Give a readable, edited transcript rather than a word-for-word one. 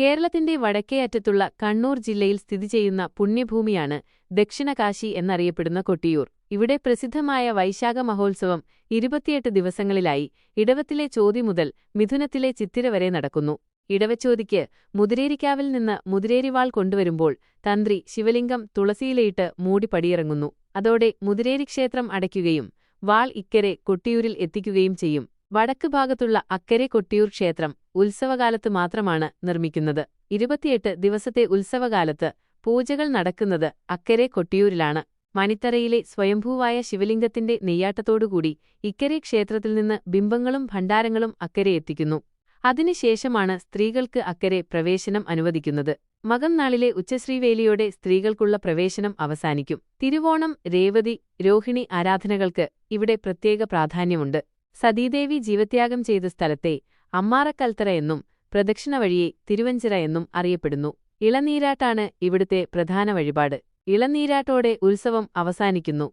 കേരളത്തിന്റെ വടക്കേ അറ്റത്തുള്ള കണ്ണൂർ ജില്ലയിൽ സ്ഥിതിചെയ്യുന്ന പുണ്യഭൂമിയാണ് ദക്ഷിണകാശി എന്നറിയപ്പെടുന്ന കൊട്ടിയൂർ. ഇവിടെ പ്രസിദ്ധമായ വൈശാഖ മഹോത്സവം 28 ദിവസങ്ങളിലായി ഇടവത്തിലെ ചോതി മുതൽ മിഥുനത്തിലെ ചിത്തിര വരെ നടക്കുന്നു. ഇടവച്ചോതിക്ക് മുതിരേരിക്കാവിൽ നിന്ന് മുതിരേരിവാൾ കൊണ്ടുവരുമ്പോൾ തന്ത്രി ശിവലിംഗം തുളസിയിലയിട്ട് മൂടി പടിയിറങ്ങുന്നു. അതോടെ മുതിരേരി ക്ഷേത്രം അടയ്ക്കുകയും വാൾ ഇക്കരെ കൊട്ടിയൂരിൽ എത്തിക്കുകയും ചെയ്യും. വടക്ക് ഭാഗത്തുള്ള അക്കരെ കൊട്ടിയൂർ ക്ഷേത്രം ഉത്സവകാലത്ത് മാത്രമാണ് നിർമ്മിക്കുന്നത്. 28 ദിവസത്തെ ഉത്സവകാലത്ത് പൂജകൾ നടക്കുന്നത് അക്കരെ കൊട്ടിയൂരിലാണ്. മണിത്തറയിലെ സ്വയംഭൂവായ ശിവലിംഗത്തിന്റെ നെയ്യാട്ടത്തോടുകൂടി ഇക്കരെ ക്ഷേത്രത്തിൽ നിന്ന് ബിംബങ്ങളും ഭണ്ഡാരങ്ങളും അക്കരെ എത്തിക്കുന്നു. അതിനുശേഷമാണ് സ്ത്രീകൾക്ക് അക്കരെ പ്രവേശനം അനുവദിക്കുന്നത്. മകം നാളിലെ ഉച്ചശ്രീവേലിയോടെ സ്ത്രീകൾക്കുള്ള പ്രവേശനം അവസാനിക്കും. തിരുവോണം, രേവതി, രോഹിണി ആരാധനകൾക്ക് ഇവിടെ പ്രത്യേക പ്രാധാന്യമുണ്ട്. സതീദേവി ജീവത്യാഗം ചെയ്ത സ്ഥലത്തെ അമ്മാറക്കൽത്തറ എന്നും പ്രദക്ഷിണ വഴിയെ തിരുവഞ്ചിറ എന്നും അറിയപ്പെടുന്നു. ഇളനീരാട്ടാണ് ഇവിടുത്തെ പ്രധാന വഴിപാട്. ഇളനീരാട്ടോടെ ഉത്സവം അവസാനിക്കുന്നു.